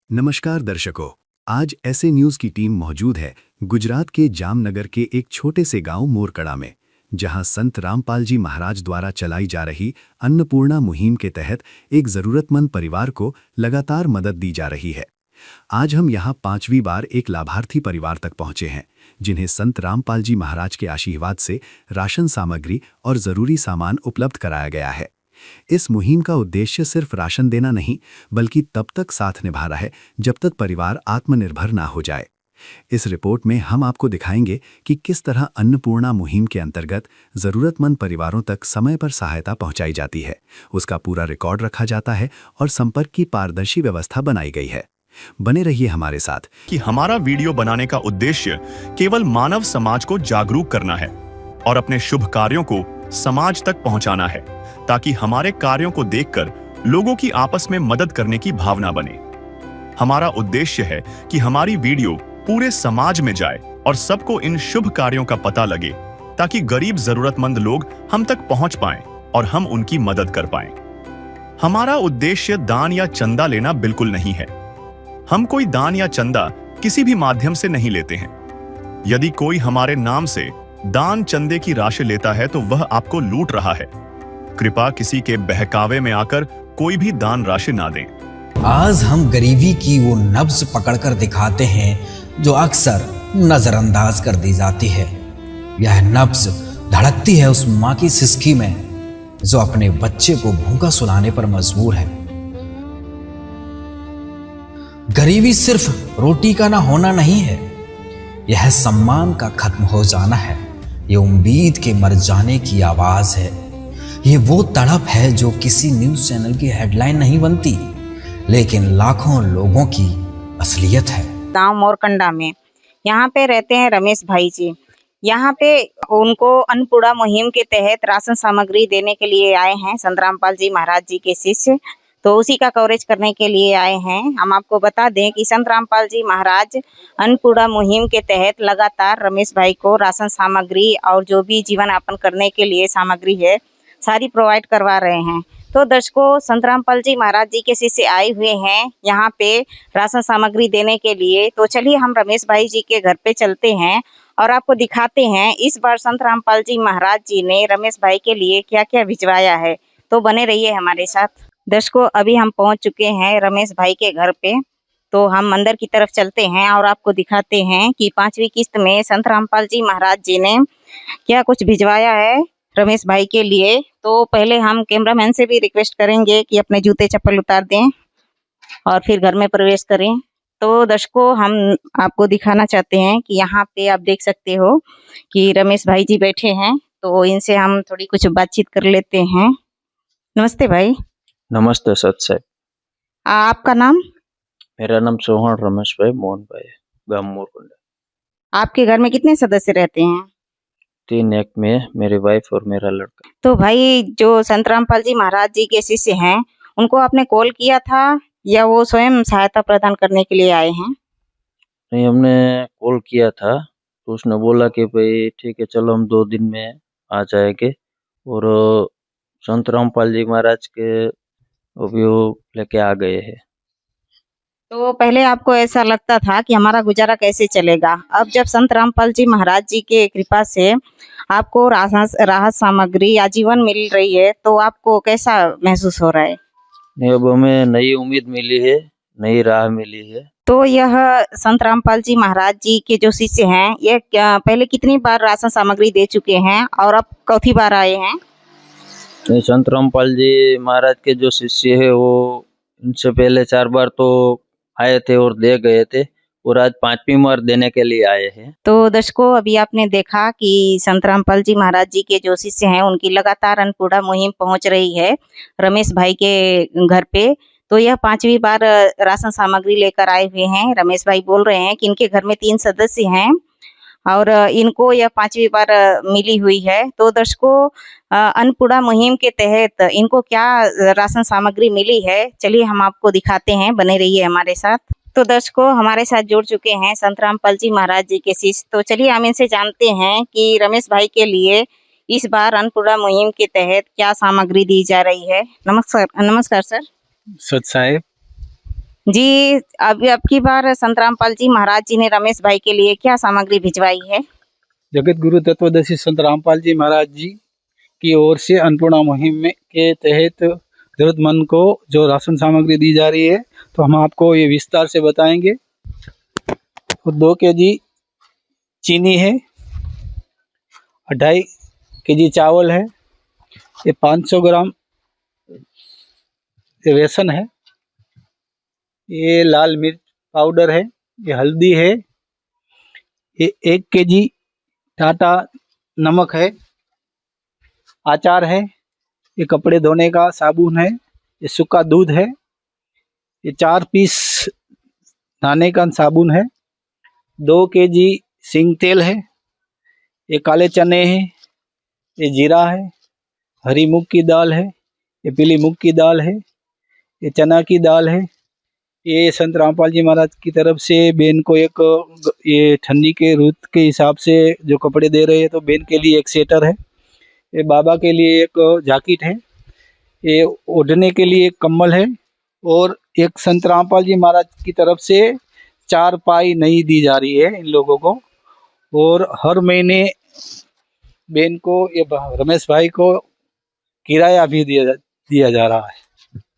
नमस्कार दर्शकों। आज ऐसे न्यूज़ की टीम मौजूद है गुजरात के जामनगर के एक छोटे से गांव मोरकड़ा में, जहां संत रामपाल जी महाराज द्वारा चलाई जा रही अन्नपूर्णा मुहिम के तहत एक ज़रूरतमंद परिवार को लगातार मदद दी जा रही है। आज हम यहां 5वीं बार एक लाभार्थी परिवार तक पहुंचे हैं, जिन्हें संत रामपाल जी महाराज के आशीर्वाद से राशन सामग्री और ज़रूरी सामान उपलब्ध कराया गया है। इस मुहिम का उद्देश्य सिर्फ राशन देना नहीं, बल्कि तब तक साथ निभा रहा है जब तक परिवार आत्मनिर्भर ना हो जाए। इस रिपोर्ट में हम आपको दिखाएंगे कि किस तरह अन्नपूर्णा मुहिम के अंतर्गत ज़रूरतमंद परिवारों तक समय पर सहायता पहुंचाई जाती है, उसका पूरा रिकॉर्ड रखा जाता है और संपर्क की पारदर्शी व्यवस्था बनाई गई है। बने रहिए हमारे साथ। कि हमारा वीडियो बनाने का उद्देश्य केवल मानव समाज को जागरूक करना है और अपने शुभ कार्यों को समाज तक पहुंचाना है, ताकि हमारे कार्यों को देखकर लोगों की आपस में मदद करने की भावना बने। हमारा उद्देश्य है कि हमारी वीडियो पूरे समाज में जाए और सबको इन शुभ कार्यों का पता लगे, ताकि गरीब जरूरतमंद लोग हम तक पहुंच पाएं और हम उनकी मदद कर पाएं। हमारा उद्देश्य दान या चंदा लेना बिल्कुल नहीं है। हम कोई दान या चंदा किसी भी माध्यम से नहीं लेते हैं। यदि कोई हमारे नाम से दान चंदे की राशि लेता है तो वह आपको लूट रहा है। कृपया किसी के बहकावे में आकर कोई भी दान राशि ना दें। आज हम गरीबी की वो नब्ज पकड़कर दिखाते हैं जो अक्सर नजरअंदाज कर दी जाती है। यह नब्ज धड़कती है उस माँ की सिसकी में जो अपने बच्चे को भूखा सुलाने पर मजबूर है। गरीबी सिर्फ रोटी का ना होना नहीं है, यह सम्मान का खत्म हो जाना है। ये उम्मीद के मर जाने की आवाज है। ये वो तड़प है जो किसी न्यूज चैनल की हेडलाइन नहीं बनती, लेकिन लाखों लोगों की असलियत है। गांव मोरकंडा में यहाँ पे रहते हैं रमेश भाई जी। यहाँ पे उनको अन्नपूर्णा मुहिम के तहत राशन सामग्री देने के लिए आए हैं संत रामपाल जी महाराज जी के शिष्य, तो उसी का कवरेज करने के लिए आए हैं। हम आपको बता दें कि संत रामपाल जी महाराज अन्नपूर्णा मुहिम के तहत लगातार रमेश भाई को राशन सामग्री और जो भी जीवन यापन करने के लिए सामग्री है सारी प्रोवाइड करवा रहे हैं। तो दर्शकों, संत रामपाल जी महाराज जी के शिष्य आए हुए हैं यहाँ पे राशन सामग्री देने के लिए। तो चलिए हम रमेश भाई जी के घर पे चलते हैं और आपको दिखाते हैं इस बार संत रामपाल जी महाराज जी ने रमेश भाई के लिए क्या क्या भिजवाया है। तो बने रहिए हमारे साथ। दर्शकों, अभी हम पहुंच चुके हैं रमेश भाई के घर पे, तो हम अंदर की तरफ चलते हैं और आपको दिखाते हैं कि 5वीं किस्त में संत रामपाल जी महाराज जी ने क्या कुछ भिजवाया है रमेश भाई के लिए। तो पहले हम कैमरामैन से भी रिक्वेस्ट करेंगे कि अपने जूते चप्पल उतार दें और फिर घर में प्रवेश करें। तो दर्शकों, हम आपको दिखाना चाहते हैं कि यहाँ पे आप देख सकते हो कि रमेश भाई जी बैठे हैं, तो इनसे हम थोड़ी कुछ बातचीत कर लेते हैं। नमस्ते भाई। नमस्ते सत साहब। आपका नाम? मेरा नाम चौहान रमेश भाई मोहन भाई, गांव मोरकुंडा। आपके घर में कितने सदस्य रहते हैं? 3, एक में मेरी वाइफ और मेरा लड़का। तो भाई, जो संत रामपाल जी महाराज जी के शिष्य हैं, उनको आपने कॉल किया था या वो स्वयं सहायता प्रदान करने के लिए आए हैं? नहीं, हमने कॉल किया था तो उसने बोला कि भाई ठीक है, चलो हम 2 दिन में आ जाएंगे। और संत रामपाल जी महाराज के अभी वो लेके आ गए हैं। तो पहले आपको ऐसा लगता था कि हमारा गुजारा कैसे चलेगा, अब जब संत रामपाल जी महाराज जी के कृपा से आपको राहत सामग्री आजीवन मिल रही है, तो आपको कैसा महसूस हो रहा है? नहीं, अब हमें नई उम्मीद मिली है, नई राह मिली है। तो यह संत रामपाल जी महाराज जी के जो शिष्य हैं, ये पहले कितनी बार राशन सामग्री दे चुके हैं और अब चौथी बार आए हैं? संत रामपाल जी महाराज के जो शिष्य है वो इनसे पहले 4 बार तो आए थे और दे गए थे, और आज 5वीं बार देने के लिए आए हैं। तो दर्शकों, अभी आपने देखा कि संत रामपाल जी महाराज जी के जो शिष्य हैं उनकी लगातार अन्नपूर्णा मुहिम पहुंच रही है रमेश भाई के घर पे। तो यह 5वीं बार राशन सामग्री लेकर आए हुए हैं। रमेश भाई बोल रहे हैं कि इनके घर में 3 सदस्य हैं और इनको यह 5वीं बार मिली हुई है। तो दर्शकों, अन्नपूर्णा मुहिम के तहत इनको क्या राशन सामग्री मिली है, चलिए हम आपको दिखाते हैं। बने रहिए हमारे साथ। तो दर्शकों, हमारे साथ जुड़ चुके हैं संत रामपाल जी महाराज जी के शिष्य। तो चलिए हम इनसे जानते हैं कि रमेश भाई के लिए इस बार अन्नपूर्णा मुहिम के तहत क्या सामग्री दी जा रही है। नमस्कार। नमस्कार सर। सत साहेब। जी, अभी अब की बार संत रामपाल जी महाराज जी ने रमेश भाई के लिए क्या सामग्री भिजवाई है? जगत गुरु तत्वदर्शी संत रामपाल जी महाराज जी की ओर से अन्नपूर्णा मुहिम के तहत जरूरतमंद को जो राशन सामग्री दी जा रही है, तो हम आपको ये विस्तार से बताएंगे। तो 2 केजी चीनी है, 2.5 केजी चावल है, ये 500 ग्राम बेसन है, ये लाल मिर्च पाउडर है, ये हल्दी है, ये 1 केजी टाटा नमक है, अचार है, ये कपड़े धोने का साबुन है, ये सूखा दूध है, ये 4 पीस नहाने का साबुन है, 2 केजी सिंग तेल है, ये काले चने हैं, ये जीरा है, हरी मूंग की दाल है, ये पीली मूंग की दाल है, ये चना की दाल है। ये संत रामपाल जी महाराज की तरफ से बेन को एक ये ठंडी के रुत के हिसाब से जो कपड़े दे रहे हैं, तो बेन के लिए एक स्वेटर है, ये बाबा के लिए एक जैकेट है, ये ओढ़ने के लिए एक कंबल है, और एक संत रामपाल जी महाराज की तरफ से 4 पाई नई दी जा रही है इन लोगों को। और हर महीने बेन को ये रमेश भाई को किराया भी दिया जा रहा है।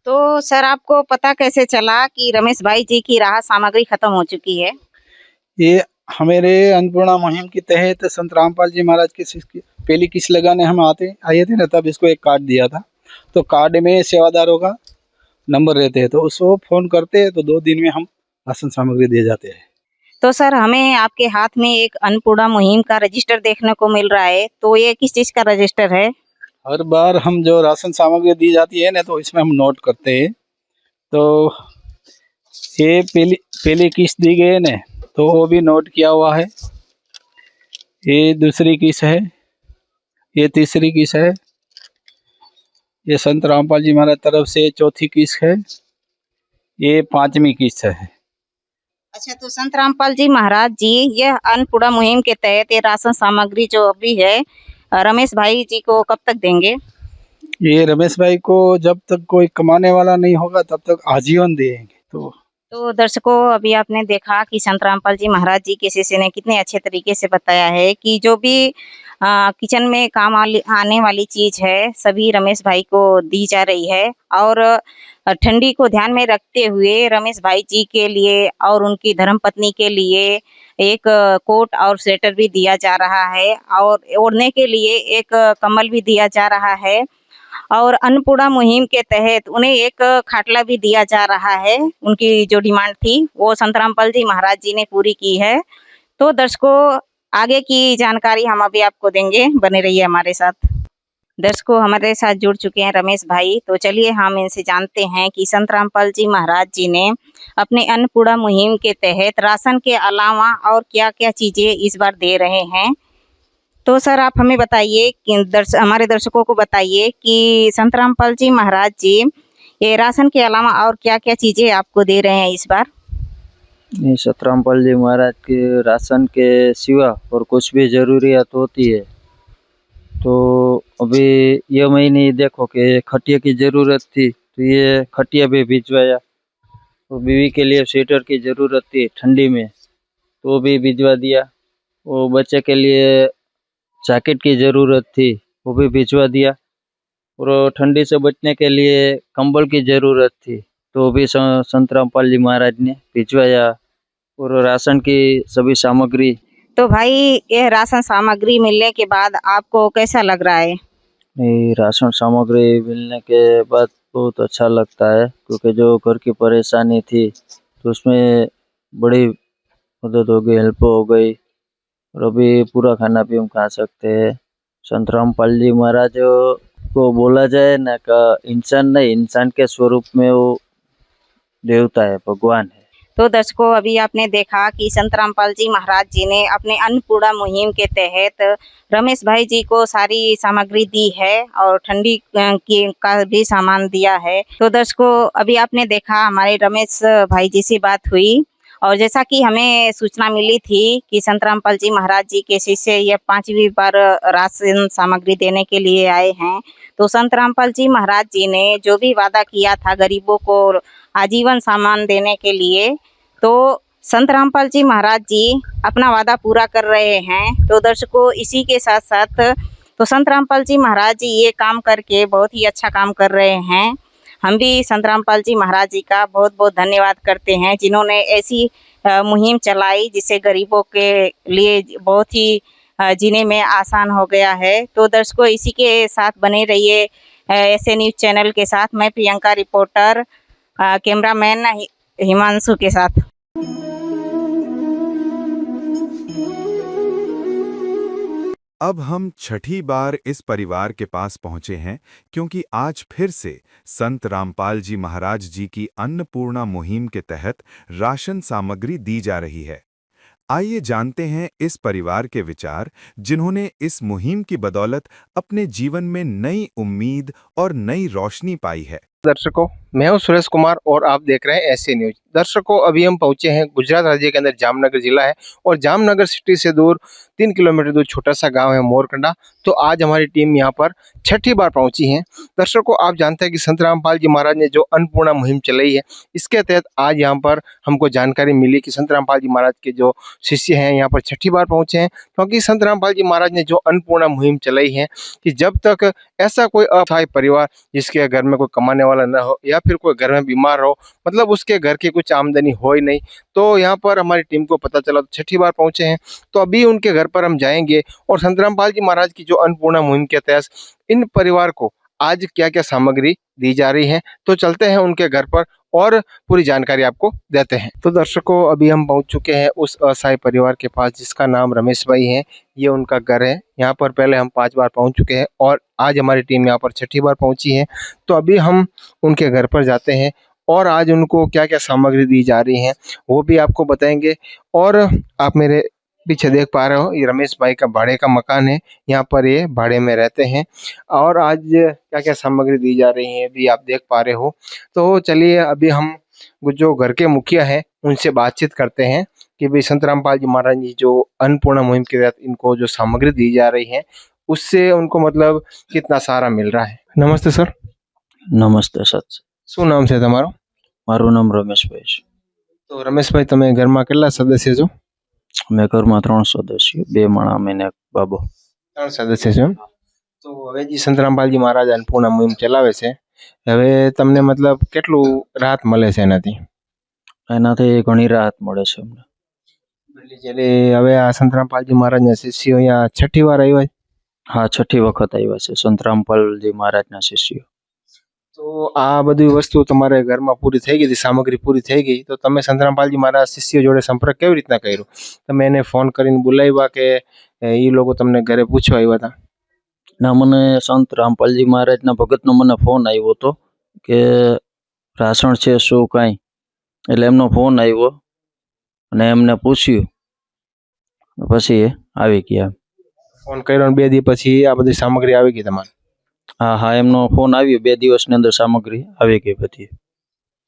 तो सर आपको पता कैसे चला कि रमेश भाई जी की राहत सामग्री खत्म हो चुकी है? ये हमारे अन्नपूर्णा मुहिम के तहत संत रामपाल जी महाराज की पहली किस्त लगाने हम आए थे ना, तब इसको एक कार्ड दिया था, तो कार्ड में सेवादारों का नंबर रहते हैं, तो उसको फोन करते हैं, तो 2 दिन में हम राशन सामग्री दिए जाते हैं। तो सर हमें आपके हाथ में एक अन्नपूर्णा मुहिम का रजिस्टर देखने को मिल रहा है, तो ये किस चीज का रजिस्टर है? हर बार हम जो राशन सामग्री दी जाती है ना, तो इसमें हम नोट करते हैं। तो ये पहली किस्त दी गई है ना, तो वो भी नोट किया हुआ है। ये दूसरी किस्त है, ये तीसरी किस्त है, ये संत रामपाल जी महाराज तरफ से चौथी किस्त है, ये 5वीं किस्त है। अच्छा, तो संत रामपाल जी महाराज जी यह अन्नपूर्णा मुहिम के तहत ये राशन सामग्री जो अभी है रमेश भाई जी को कब तक देंगे? ये रमेश भाई को जब तक कोई कमाने वाला नहीं होगा तब तक आजीवन देंगे। तो दर्शकों, अभी आपने देखा कि संत रामपाल जी महाराज जी के शिष्य ने कितने अच्छे तरीके से बताया है कि जो भी किचन में काम आने वाली चीज है सभी रमेश भाई को दी जा रही है। और ठंडी को ध्यान में रखते हुए रमेश भाई जी के लिए और उनकी धर्मपत्नी के लिए एक कोट और स्वेटर भी दिया जा रहा है, और ओढ़ने के लिए एक कम्बल भी दिया जा रहा है, और अन्नपूर्णा मुहिम के तहत उन्हें एक खाटला भी दिया जा रहा है। उनकी जो डिमांड थी वो संत रामपाल जी महाराज जी ने पूरी की है। तो दर्शकों, आगे की जानकारी हम अभी आपको देंगे, बने रहिए हमारे साथ। दर्शकों, हमारे साथ जुड़ चुके हैं रमेश भाई, तो चलिए हम इनसे जानते हैं कि संत रामपाल जी महाराज जी ने अपने अन्नपूर्णा मुहिम के तहत राशन के अलावा और क्या क्या चीजें इस बार दे रहे हैं। तो सर आप हमें बताइए कि हमारे दर्शकों को बताइए कि संत रामपाल जी महाराज जी ये राशन के अलावा और क्या क्या चीजें आपको दे रहे हैं इस बार? ये संत रामपाल जी महाराज के राशन के सिवा और कुछ भी जरूरियात होती है, तो अभी ये महीने देखो कि खटिया की जरूरत थी, तो ये खटिया भी भिजवाया। तो बीवी के लिए स्वेटर की जरूरत थी ठंडी में, तो भी भिजवा दिया। वो बच्चे के लिए जैकेट की जरूरत थी, वो भी भिजवा दिया। और ठंडी से बचने के लिए कंबल की जरूरत थी, तो भी संत रामपाल जी महाराज ने भिजवाया। और राशन की सभी सामग्री। तो भाई यह राशन सामग्री मिलने के बाद आपको कैसा लग रहा है? ये राशन सामग्री मिलने के बाद बहुत अच्छा लगता है, क्योंकि जो घर की परेशानी थी तो उसमें बड़ी मदद हो गई, हेल्प हो गई, और अभी पूरा खाना भी हम खा सकते हैं। संत रामपाल जी महाराज को बोला जाए ना का इंसान नहीं, इंसान के स्वरूप में वो देवता है, भगवान है। तो दर्शकों, अभी आपने देखा कि संत रामपाल जी महाराज जी ने अपने अन्नपूर्णा मुहिम के तहत रमेश भाई जी को सारी सामग्री दी है और ठंडी का भी सामान दिया है। तो दर्शकों, अभी आपने देखा हमारे रमेश भाई जी से बात हुई और जैसा कि हमें सूचना मिली थी कि संत रामपाल जी महाराज जी के शिष्य यह 5वीं बार राशन सामग्री देने के लिए आए हैं। तो संत रामपाल जी महाराज जी ने जो भी वादा किया था गरीबों को आजीवन सामान देने के लिए, तो संत रामपाल जी महाराज जी अपना वादा पूरा कर रहे हैं। तो दर्शकों, इसी के साथ साथ तो संत रामपाल जी महाराज जी ये काम करके बहुत ही अच्छा काम कर रहे हैं। हम भी संत रामपाल जी महाराज जी का बहुत बहुत धन्यवाद करते हैं, जिन्होंने ऐसी मुहिम चलाई जिससे गरीबों के लिए बहुत ही जीने में आसान हो गया है। तो दर्शकों, इसी के साथ बने रहिए ऐसे न्यूज़ चैनल के साथ। मैं प्रियंका, रिपोर्टर, कैमरामैन हिमांशु के साथ। अब हम छठी बार इस परिवार के पास पहुंचे हैं क्योंकि आज फिर से संत रामपाल जी महाराज जी की अन्नपूर्णा मुहिम के तहत राशन सामग्री दी जा रही है। आइए जानते हैं इस परिवार के विचार, जिन्होंने इस मुहिम की बदौलत अपने जीवन में नई उम्मीद और नई रोशनी पाई है। दर्शकों, मैं हूं सुरेश कुमार और आप देख रहे हैं ऐसे न्यूज। दर्शकों, अभी हम पहुंचे हैं गुजरात राज्य के अंदर, जामनगर जिला है और जामनगर सिटी से दूर 3 किलोमीटर दूर छोटा सा गांव है मोरकंडा। तो आज हमारी टीम यहां पर छठी बार पहुंची है। दर्शकों, आप जानते हैं कि संत रामपाल जी महाराज ने जो अन्नपूर्णा मुहिम चलाई है, इसके तहत आज यहाँ पर हमको जानकारी मिली कि संत रामपाल जी महाराज के जो शिष्य हैं यहाँ पर छठी बार पहुंचे हैं, क्योंकि संत रामपाल जी महाराज ने जो अन्नपूर्णा मुहिम चलाई है कि जब तक ऐसा कोई असहाय परिवार जिसके घर में कोई कमाने वाला न हो या फिर कोई घर में बीमार हो, मतलब उसके घर की कुछ आमदनी हो ही नहीं, तो यहाँ पर हमारी टीम को पता चला, तो छठी बार पहुंचे हैं। तो अभी उनके घर पर हम जाएंगे और संत रामपाल जी महाराज की जो अन्नपूर्णा मुहिम के तहत इन परिवार को आज क्या क्या सामग्री दी जा रही है, तो चलते हैं उनके घर पर और पूरी जानकारी आपको देते हैं। तो दर्शकों, अभी हम पहुंच चुके हैं उस असहाय परिवार के पास जिसका नाम रमेश भाई है। ये उनका घर है। यहाँ पर पहले हम 5 बार पहुंच चुके हैं और आज हमारी टीम यहाँ पर छठी बार पहुंची है। तो अभी हम उनके घर पर जाते हैं और आज उनको क्या क्या सामग्री दी जा रही है वो भी आपको बताएंगे। और आप मेरे पीछे देख पा रहे हो, ये रमेश भाई का भाड़े का मकान है, यहाँ पर ये भाड़े में रहते हैं। और आज क्या क्या सामग्री दी जा रही है भी आप देख पा रहे हो। तो चलिए अभी हम जो घर के मुखिया है उनसे बातचीत करते हैं कि भाई संत रामपाल जी महाराज जी जो अन्नपूर्णा मुहिम के तहत इनको जो सामग्री दी जा रही है उससे उनको मतलब कितना सहारा मिल रहा है। नमस्ते सर। नमस्ते सच। શું નામ છે તમારું? મારું નામ રમેશભાઈ છે। તો રમેશભાઈ, તમે ઘરમાં કેટલા સદસ્ય છો? અમે ઘરમાં 3 સદસ્યો, 2 માણા અમે ને એક બાબો। 3 સદસ્ય છો એમ? તો હવે જે સંત રામપાલજી મહારાજ અન્નપૂર્ણા મુહિમ ચલાવે છે, હવે તમને મતલબ કેટલું રાહત મળે છે એનાથી? એનાથી ઘણી રાહત મળે છે અમને। એટલે હવે આ સંત રામપાલજી મહારાજના શિષ્યો અહીંયા છઠ્ઠી વાર આવ્યા છે? હા, છઠ્ઠી વખત આવ્યા છે સંત રામપાલજી મહારાજના શિષ્યો। તો આ બધી વસ્તુ તમારે ઘરમાં પૂરી થઈ ગઈ હતી, સામગ્રી પૂરી થઈ ગઈ, તો તમે સંત રામપાલજી મહારાજ શિષ્યો જોડે સંપર્ક કેવી રીતના કર્યો? તમે એને ફોન કરીને બોલાવ્યા કે એ લોકો તમને ઘરે પૂછવા આવ્યા હતા? ના, મને સંત રામપાલજી મહારાજના ભગતનો મને ફોન આવ્યો હતો કે રાસણ છે શું કાંઈ, એટલે એમનો ફોન આવ્યો અને એમને પૂછ્યું પછી આવી ગયા। ફોન કર્યો ને 2 દી પછી આ બધી સામગ્રી આવી ગઈ તમારે? हाँ हाँ, एमनो फोन આવ્યો, 2 દિવસની અંદર सामग्री આવી ગઈ બધી।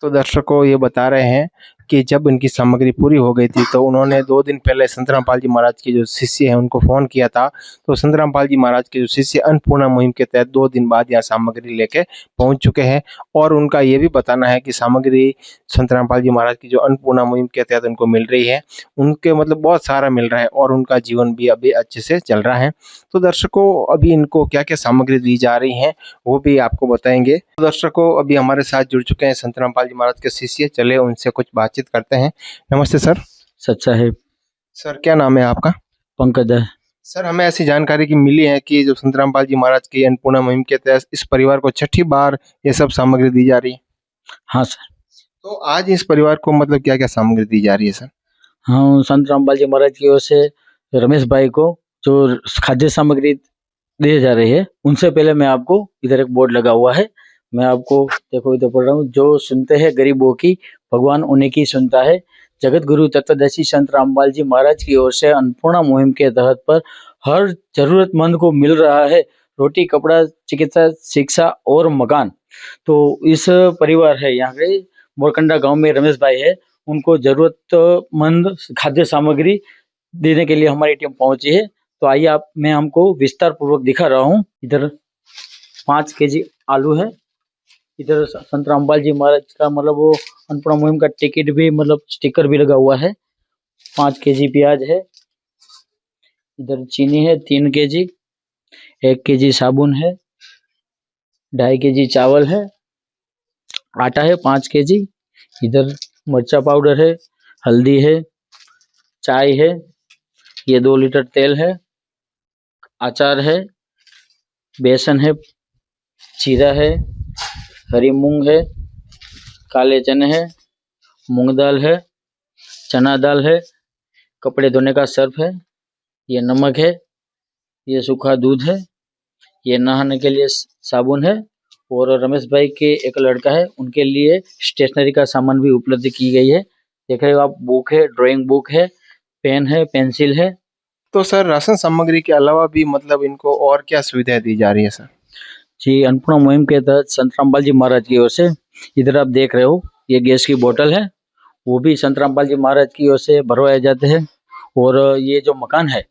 तो दर्शकों, ये बता रहे हैं कि जब इनकी सामग्री पूरी हो गई थी तो उन्होंने 2 दिन पहले संत रामपाल जी महाराज के जो शिष्य हैं उनको फ़ोन किया था। तो संत रामपाल जी महाराज के जो शिष्य अन्नपूर्णा मुहिम के तहत 2 दिन बाद यहाँ सामग्री लेके पहुँच चुके हैं। और उनका ये भी बताना है कि सामग्री संत रामपाल जी महाराज की जो अन्नपूर्णा मुहिम के तहत उनको मिल रही है, उनके मतलब बहुत सारा मिल रहा है और उनका जीवन भी अभी अच्छे से चल रहा है। तो दर्शकों, अभी इनको क्या क्या सामग्री दी जा रही है वो भी आपको बताएंगे। तो दर्शकों, अभी हमारे साथ जुड़ चुके हैं संत रामपाल जी महाराज के शिष्य, चले उनसे कुछ बातचीत करते हैं। नमस्ते सर। सच साहेब। सर, क्या नाम है आपका? पंकज है। सर, हमें ऐसी जानकारी की मिली है कि जो संत रामपाल जी महाराज की अन्नपूर्णा मुहिम के तहत इस परिवार को छठी बार ये सब सामग्री दी जा रही है। हाँ सर। तो आज इस परिवार को मतलब क्या क्या सामग्री दी जा रही है सर? हाँ, संत रामपाल जी महाराज की ओर से रमेश भाई को जो खाद्य सामग्री दी जा रही है, उनसे पहले मैं आपको इधर एक बोर्ड लगा हुआ है, मैं आपको देखो इधर पढ़ रहा हूँ, जो सुनते हैं गरीबों की भगवान उन्हीं की सुनता है। जगत गुरु तत्वदर्शी संत रामपाल जी महाराज की ओर से अन्नपूर्णा मुहिम के तहत पर हर जरूरतमंद को मिल रहा है रोटी, कपड़ा, चिकित्सा, शिक्षा और मकान। तो इस परिवार है यहाँ के मोरकंडा गांव में रमेश भाई है, उनको जरूरतमंद खाद्य सामग्री देने के लिए हमारी टीम पहुंची है। तो आइए मैं हमको विस्तार पूर्वक दिखा रहा हूँ। इधर 5 केजी आलू है, इधर संत रामपाल जी महाराज का मतलब वो अन्नपूर्णा मुहिम का टिकट भी मतलब स्टिकर भी लगा हुआ है। 5 केजी प्याज है, इधर चीनी है 3 केजी, 1 केजी साबुन है, 2.5 केजी चावल है, आटा है 5 केजी, इधर मिर्चा पाउडर है, हल्दी है, चाय है, ये 2 लीटर तेल है, अचार है, बेसन है, जीरा है, हरी मूंग है, काले चने हैं, मूंग दाल है, चना दाल है, कपड़े धोने का सर्फ है, ये नमक है, ये सूखा दूध है, ये नहाने के लिए साबुन है, और रमेश भाई के एक लड़का है, उनके लिए स्टेशनरी का सामान भी उपलब्ध की गई है। देख रहे हो आप, बुक है, ड्राइंग बुक है, पेन है, पेंसिल है। तो सर राशन सामग्री के अलावा भी मतलब इनको और क्या सुविधाएं दी जा रही है सर? जी, अन्नपूर्णा मुहिम के तहत संत रामपाल जी महाराज की ओर से इधर आप देख रहे हो, ये गैस की बोतल है, वो भी संत रामपाल जी महाराज की ओर से भरवाए जाते हैं। और ये जो मकान है,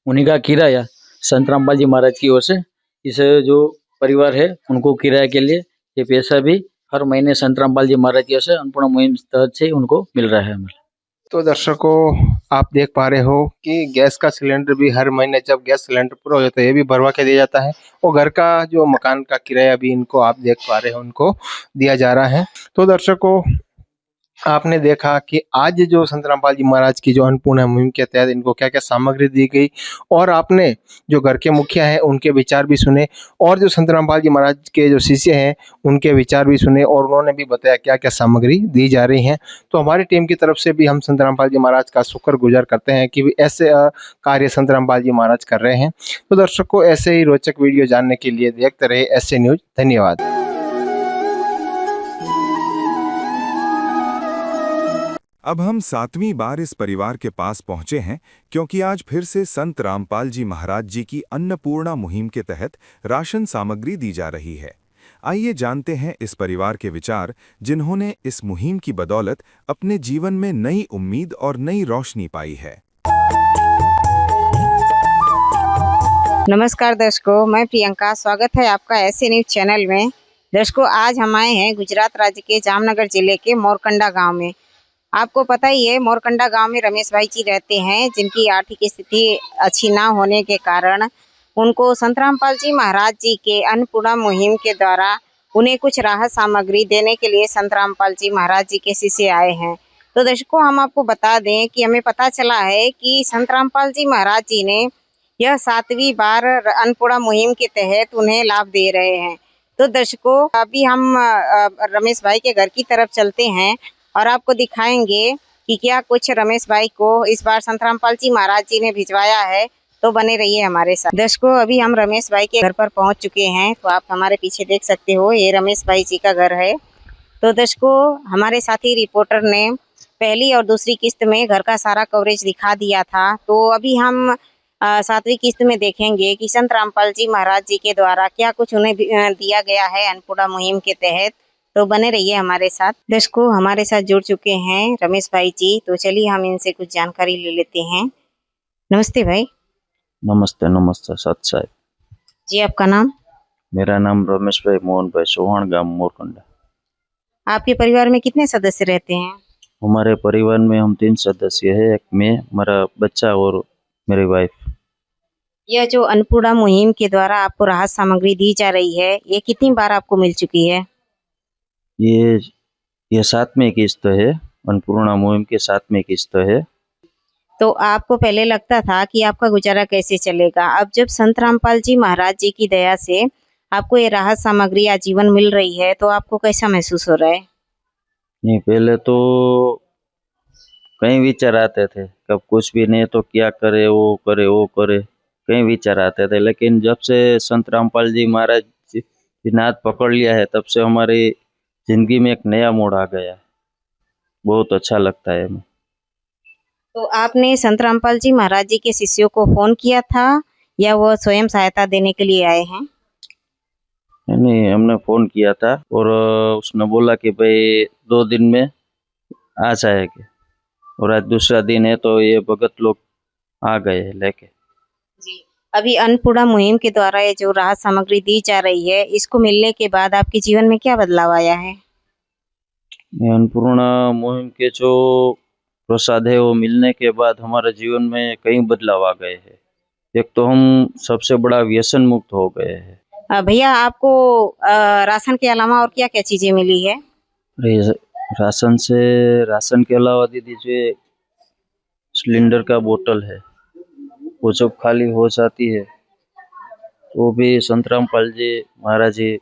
उन्हीं का किराया संत रामपाल जी महाराज की ओर से इस जो परिवार है उनको किराए के लिए ये पैसा भी हर महीने संत रामपाल जी महाराज की ओर से अन्नपूर्णा मुहिम तहत से उनको मिल रहा है। तो दर्शकों, आप देख पा रहे हो कि गैस का सिलेंडर भी हर महीने जब गैस सिलेंडर पूरा हो जाता है ये भी भरवा के दिया जाता है, और घर का जो मकान का किराया भी इनको आप देख पा रहे हो उनको दिया जा रहा है। तो दर्शकों, आपने देखा कि आज जो संत रामपाल जी महाराज की जो अन्नपूर्णा मुहिम के तहत इनको क्या क्या सामग्री दी गई, और आपने जो घर के मुखिया हैं उनके विचार भी सुने, और जो संत रामपाल जी महाराज के जो शिष्य हैं उनके विचार भी सुने, और उन्होंने भी बताया क्या क्या सामग्री दी जा रही हैं। तो हमारी टीम की तरफ से भी हम संत रामपाल जी महाराज का शुक्रगुजार करते हैं कि ऐसे कार्य संत रामपाल जी महाराज कर रहे हैं। तो दर्शकों, ऐसे ही रोचक वीडियो जानने के लिए देखते रहे एसए न्यूज। धन्यवाद। अब हम 7वीं बार इस परिवार के पास पहुंचे हैं क्योंकि आज फिर से संत रामपाल जी महाराज जी की अन्नपूर्णा मुहिम के तहत राशन सामग्री दी जा रही है। आइए जानते हैं इस परिवार के विचार, जिन्होंने इस मुहिम की बदौलत अपने जीवन में नई उम्मीद और नई रोशनी पाई है। नमस्कार दर्शकों, मैं प्रियंका, स्वागत है आपका एसए न्यूज चैनल में। दर्शकों, आज हम आए हैं गुजरात राज्य के जामनगर जिले के मोरकंडा गांव में। आपको पता ही है, मोरकंडा गांव में रमेश भाई जी रहते हैं, जिनकी आर्थिक स्थिति अच्छी ना होने के कारण उनको संत रामपाल जी महाराज जी के अन्नपूर्णा मुहिम के द्वारा उन्हें कुछ राहत सामग्री देने के लिए संत रामपाल जी महाराज जी के शिष्य आए हैं। तो दर्शकों, हम आपको बता दें कि हमें पता चला है कि संत रामपाल जी महाराज जी ने यह 7वीं बार अन्नपूर्णा मुहिम के तहत उन्हें लाभ दे रहे हैं। तो दर्शकों, अभी हम रमेश भाई के घर की तरफ चलते हैं और आपको दिखाएंगे कि क्या कुछ रमेश भाई को इस बार संत रामपाल जी महाराज जी ने भिजवाया है। तो बने रहिए हमारे साथ। दर्शकों, अभी हम रमेश भाई के घर पर पहुंच चुके हैं। तो आप हमारे पीछे देख सकते हो, ये रमेश भाई जी का घर है। तो दर्शकों, हमारे साथी रिपोर्टर ने पहली और दूसरी किस्त में घर का सारा कवरेज दिखा दिया था। तो अभी हम 7वीं किस्त में देखेंगे कि संत रामपाल जी महाराज जी के द्वारा क्या कुछ उन्हें दिया गया है अन्नपूर्णा मुहिम के तहत। तो बने रहिए हमारे साथ। दर्शकों, हमारे साथ जुड़ चुके हैं रमेश भाई जी। तो चलिए हम इनसे कुछ जानकारी ले लेते हैं। नमस्ते भाई। नमस्ते। नमस्ते सत साहब जी, आपका नाम? मेरा नाम रमेश भाई मोहन भाई चौहान, गांव मोरकंडा। आपके परिवार में कितने सदस्य रहते हैं? हमारे परिवार में हम 3 सदस्य हैं, एक मैं, मेरा बच्चा और मेरी वाइफ। यह जो अन्नपूर्णा मुहिम के द्वारा आपको राहत सामग्री दी जा रही है, ये कितनी बार आपको मिल चुकी है? ये 7वीं किस्त है, अन्नपूर्णा मुहिम की 7वीं किस्त है। तो आपको पहले लगता था कि आपका गुजारा कैसे चलेगा। अब जब संत रामपाल जी महाराज जी की दया से आपको ये राहत सामग्री आजीवन मिल रही है, तो आपको कैसा महसूस हो रहा है? नहीं, पहले तो कई विचार आते थे, कब कुछ भी नहीं तो क्या करे, वो करे वो करे, कई विचार आते थे। लेकिन जब से संत रामपाल जी महाराज जी ने हाथ पकड़ लिया है, तब से हमारी जिंदगी में एक नया मोड़ आ गया है। बहुत अच्छा लगता है हमें। तो आपने संत रामपाल जी महाराज जी के शिष्यों को फोन किया था या वो स्वयं सहायता देने के लिए आए हैं? नहीं, हमने फोन किया था और उसने बोला कि भाई 2 दिन में आ जाएंगे। और आज दूसरा दिन है तो ये भगत लोग आ गए हैं लेके। जी, अभी अन्नपूर्णा मुहिम के द्वारा ये जो राहत सामग्री दी जा रही है, इसको मिलने के बाद आपके जीवन में क्या बदलाव आया है? ये अन्नपूर्णा मुहिम के जो प्रसाद है वो मिलने के बाद हमारे जीवन में कई बदलाव आ गए हैं। एक तो हम सबसे बड़ा व्यसन मुक्त हो गए हैं। भैया आपको राशन के अलावा और क्या क्या चीजें मिली है? राशन के अलावा दे दीजिए सिलेंडर का बोतल है, वो जब खाली हो जाती है तो भी संत रामपाल जी महाराज जी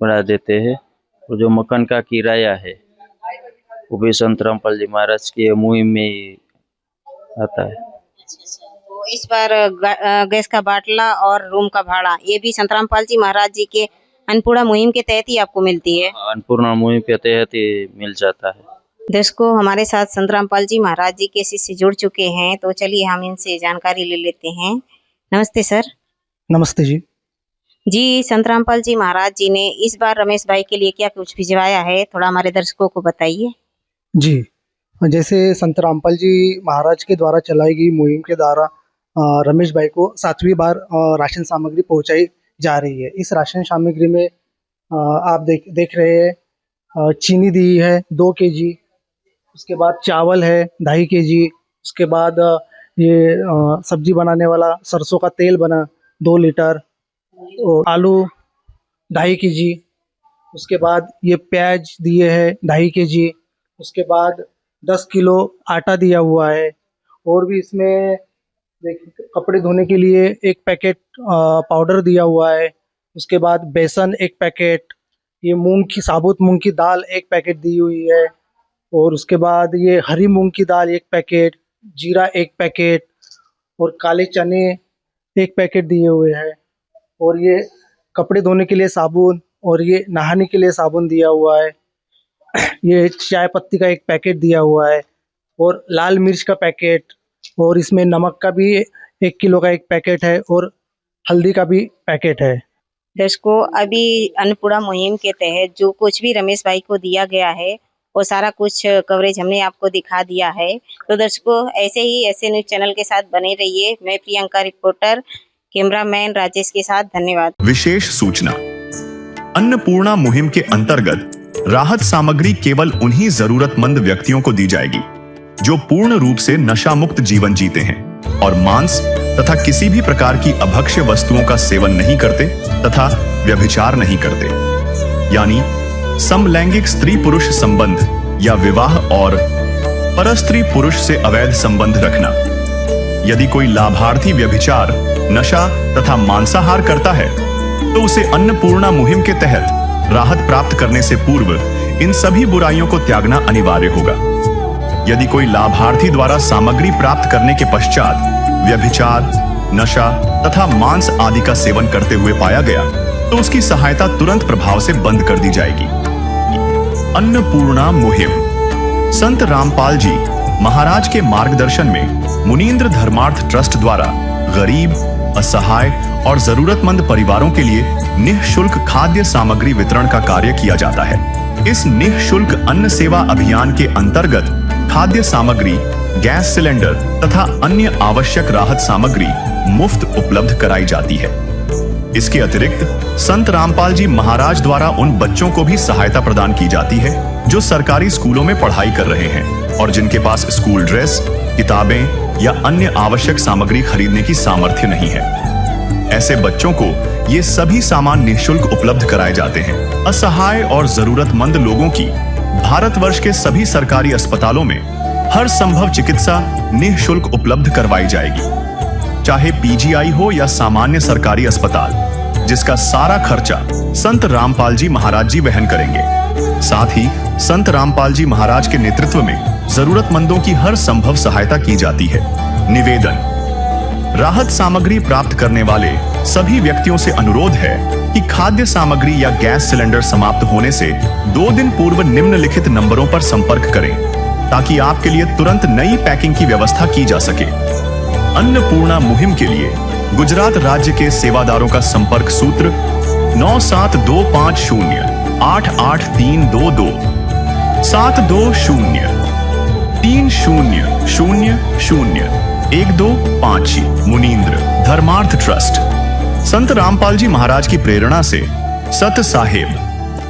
बढ़ा देते हैं। और जो मकान का किराया है वो भी संत रामपाल जी महाराज की मुहिम में ही आता है। तो इस बार गैस का बाटला और रूम का भाड़ा ये भी संत रामपाल जी महाराज जी के अन्नपूर्णा मुहिम के तहत ही आपको मिलती है? अन्नपूर्णा मुहिम के तहत ही मिल जाता है। दर्शकों, हमारे साथ संत रामपाल जी महाराज जी के शिष्य जुड़ चुके हैं, तो चलिए हम इनसे जानकारी ले लेते हैं। नमस्ते सर। नमस्ते जी। जी, संत रामपाल जी महाराज जी ने इस बार रमेश भाई के लिए क्या कुछ भिजवाया है, थोड़ा हमारे दर्शकों को बताइए। जी, जैसे संत रामपाल जी महाराज के द्वारा चलाई गई मुहिम के द्वारा रमेश भाई को 7वीं बार राशन सामग्री पहुंचाई जा रही है। इस राशन सामग्री में आप देख रहे हैं चीनी दी है 2 केजी, उसके बाद चावल है 2.5 केजी, उसके बाद ये सब्जी बनाने वाला सरसों का तेल बना 2 लीटर, आलू 2.5 केजी, उसके बाद ये प्याज दिए है 2.5 केजी, उसके बाद 10 किलो आटा दिया हुआ है। और भी इसमें देखिए कपड़े धोने के लिए 1 पैकेट पाउडर दिया हुआ है, उसके बाद बेसन 1 पैकेट, ये साबुत मूंग की दाल 1 पैकेट दी हुई है, और उसके बाद ये हरी मूंग की दाल 1 पैकेट, जीरा 1 पैकेट और काले चने 1 पैकेट दिए हुए हैं। और ये कपड़े धोने के लिए साबुन और ये नहाने के लिए साबुन दिया हुआ है। ये चाय पत्ती का 1 पैकेट दिया हुआ है और लाल मिर्च का पैकेट, और इसमें नमक का भी 1 किलो का 1 पैकेट है और हल्दी का भी पैकेट है। दर्शकों, अभी अन्नपूर्णा मुहिम के तहत जो कुछ भी रमेश भाई को दिया गया है वो सारा कुछ कवरेज हमने आपको दिखा दिया है। तो दर्शकों, ऐसे ही ऐसे न्यूज चैनल के साथ बने रहिए। मैं प्रियंका रिपोर्टर, कैमरामैन राजेश के साथ, धन्यवाद। विशेष सूचना, अन्नपूर्णा मुहिम के अंतर्गत राहत सामग्री केवल उन्हीं जरूरतमंद व्यक्तियों को दी जाएगी जो पूर्ण रूप से नशा मुक्त जीवन जीते हैं और मांस तथा किसी भी प्रकार की अभक्ष्य वस्तुओं का सेवन नहीं करते तथा व्यभिचार नहीं करते, यानी समलैंगिक स्त्री पुरुष संबंध या विवाह और परस्त्री पुरुष से अवैध संबंध रखना। यदि कोई लाभार्थी व्यभिचार, नशा तथा मांसाहार करता है तो उसे अन्नपूर्णा मुहिम के तहत राहत प्राप्त करने से पूर्व इन सभी बुराइयों को त्यागना अनिवार्य होगा। यदि कोई लाभार्थी द्वारा सामग्री प्राप्त करने के पश्चात व्यभिचार, नशा तथा मांस आदि का सेवन करते हुए पाया गया तो उसकी सहायता तुरंत प्रभाव से बंद कर दी जाएगी। अन्नपूर्णा मुहिम संत रामपाल जी महाराज के मार्गदर्शन में मुनींद्र धर्मार्थ ट्रस्ट द्वारा गरीब, असहाय और जरूरतमंद परिवारों के लिए निःशुल्क खाद्य सामग्री वितरण का कार्य किया जाता है। इस निःशुल्क अन्न सेवा अभियान के अंतर्गत खाद्य सामग्री, गैस सिलेंडर तथा अन्य आवश्यक राहत सामग्री मुफ्त उपलब्ध कराई जाती है। इसके अतिरिक्त संत रामपाल जी महाराज द्वारा उन बच्चों को भी सहायता प्रदान की जाती है जो सरकारी स्कूलों में पढ़ाई कर रहे हैं और जिनके पास स्कूल ड्रेस, किताबें या अन्य आवश्यक सामग्री खरीदने की सामर्थ्य नहीं है। ऐसे बच्चों को ये सभी सामान निःशुल्क उपलब्ध कराए जाते हैं। असहाय और जरूरतमंद लोगों की भारतवर्ष के सभी सरकारी अस्पतालों में हर संभव चिकित्सा निःशुल्क उपलब्ध करवाई जाएगी, चाहे पीजीआई हो या सामान्य सरकारी अस्पताल, जिसका सारा खर्चा संत रामपाल जी महाराज जी वहन करेंगे। साथ ही संत रामपाल जी महाराज के नेतृत्व में जरूरतमंदों की हर संभव सहायता की जाती है। निवेदन, राहत सामग्री प्राप्त करने वाले सभी व्यक्तियों से अनुरोध है कि खाद्य सामग्री या गैस सिलेंडर समाप्त होने से 2 दिन पूर्व निम्नलिखित नंबरों पर संपर्क करें ताकि आपके लिए तुरंत नई पैकिंग की व्यवस्था की जा सके। अन्नपूर्णा मुहिम के लिए गुजरात राज्य के सेवादारों का संपर्क सूत्र 9725088322। 7203000125 मुनींद्र धर्मार्थ ट्रस्ट। संत रामपाल जी महाराज की प्रेरणा से सत साहेब